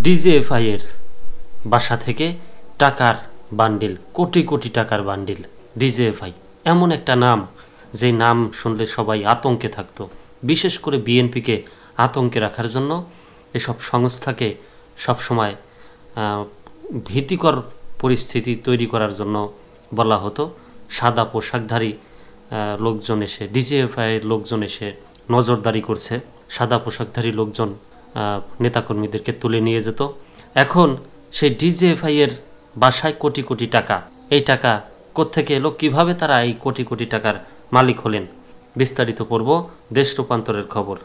DGFI এর বাসা থেকে টাকার বান্ডিল, কোটি কোটি টাকার বান্ডিল। ডিজিএফআই এমন একটা নাম, যে নাম শুনলে সবাই আতঙ্কে থাকতো। বিশেষ করে বিএনপিকে আতঙ্কে রাখার জন্য এসব সংস্থাকে সবসময় ভীতিকর পরিস্থিতি তৈরি করার জন্য বলা হতো। সাদা পোশাকধারী লোকজন এসে, ডিজিএফআই এর লোকজন এসে নজরদারি করছে। সাদা পোশাকধারী লোকজন নেতাকর্মীদেরকে তুলে নিয়ে যেত। এখন সেই ডিজিএফআই এর বাসায় কোটি কোটি টাকা, এই টাকা কোত্থেকে এলো, কিভাবে তারা এই কোটি কোটি টাকার মালিক হলেন, বিস্তারিত পড়ব দেশ রূপান্তরের খবর।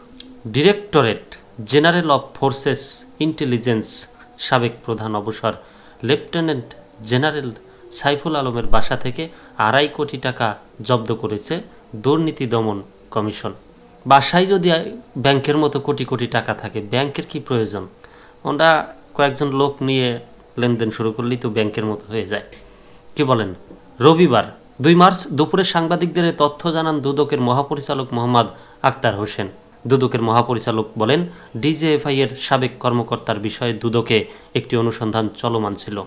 Directorate general of forces intelligence সাবেক প্রধান অবসর লেফটেন্যান্ট জেনারেল সাইফুল আলমের বাসা থেকে 2.5 কোটি টাকা জব্দ করেছে দুর্নীতি দমন কমিশন। বাসায় যদি ব্যাংকের মতো কোটি কোটি টাকা থাকে, ব্যাংকের কি প্রয়োজন? ওরা কয়েকজন লোক নিয়ে লেনদেন শুরু করলেই তো ব্যাংকের মতো হয়ে যায়। কি বলেন? রবিবার 2 মার্চ দুপুরে সাংবাদিকদের তথ্য জানান দুদকের মহাপরিচালক মোহাম্মদ আক্তার হোসেন। দুদকের মহাপরিচালক বলেন, ডিজিএফআই এর সাবেক কর্মকর্তার বিষয়ে দুদকে একটি অনুসন্ধান চলমান ছিল।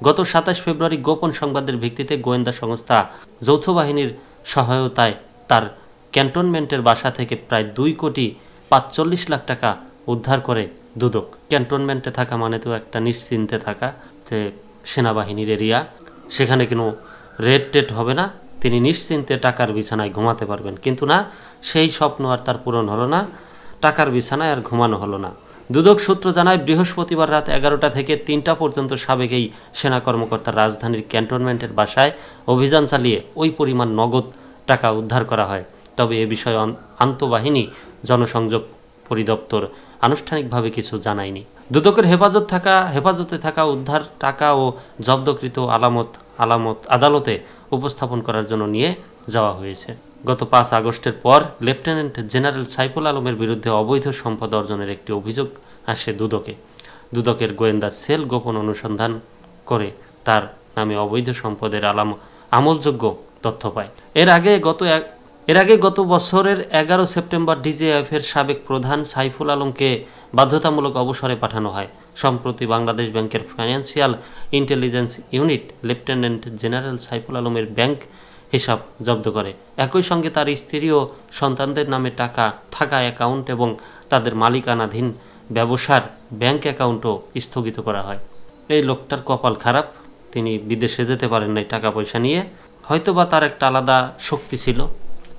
গত 27 ফেব্রুয়ারি গোপন সংবাদের ভিত্তিতে গোয়েন্দা সংস্থা যৌথ বাহিনীর সহায়তায় তার ক্যান্টনমেন্টের বাসা থেকে প্রায় 2.45 লাখ টাকা উদ্ধার করে দুদক। ক্যান্টনমেন্টে থাকা মানে তো একটা নিশ্চিন্তে থাকা, যে সেনাবাহিনীর এরিয়া, সেখানে কোনো রেড টেট হবে না, তিনি নিশ্চিন্তে টাকার বিছানায় ঘুমাতে পারবেন। কিন্তু না, সেই স্বপ্ন আর তার পূরণ হলো না, টাকার বিছানায় আর ঘুমানো হলো না। দুদক সূত্র জানায়, বৃহস্পতিবার রাত 11টা থেকে 3টা পর্যন্ত সাবেক এই সেনা কর্মকর্তার রাজধানীর ক্যান্টনমেন্টের বাসায় অভিযান চালিয়ে ওই পরিমাণ নগদ টাকা উদ্ধার করা হয়। তবে এ বিষয়ে আন্তঃবাহিনী জনসংযোগ পরিদপ্তর আনুষ্ঠানিকভাবে কিছু জানায়নি। দুদকের হেফাজতে থাকা উদ্ধার টাকা ও জব্দকৃত আলামত আদালতে উপস্থাপন করার জন্য নিয়ে যাওয়া হয়েছে। গত 5 আগস্টের পর লেফটেন্যান্ট জেনারেল সাইফুল আলমের বিরুদ্ধে অবৈধ সম্পদ অর্জনের একটি অভিযোগ আসে দুদকে। দুদকের গোয়েন্দা সেল গোপন অনুসন্ধান করে তার নামে অবৈধ সম্পদের আমলযোগ্য তথ্য পায়। এর আগে গত বছরের 11 সেপ্টেম্বর ডিজিএফআই-এর সাবেক প্রধান সাইফুল আলমকে বাধ্যতামূলক অবসরে পাঠানো হয়। সম্প্রতি বাংলাদেশ ব্যাংকের financial intelligence unit lieutenant general Saiful আলমের ব্যাংক হিসাব জব্দ করে। একই সঙ্গে তার স্ত্রী ও সন্তানদের নামে টাকা থাকা অ্যাকাউন্ট এবং তাদের মালিকানাধীন ব্যবসার ব্যাংক অ্যাকাউন্টও স্থগিত করা হয়। এই লোকটার কপাল খারাপ, তিনি বিদেশে যেতে পারেন নাই টাকা পয়সা নিয়ে। হয়তোবা তার একটা আলাদা শক্তি ছিল,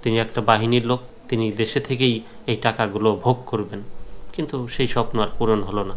তিনি একটা বাহিনীর লোক, তিনি দেশে থেকেই এই টাকাগুলো ভোগ করবেন, কিন্তু সেই স্বপ্ন আর পূরণ হলো না।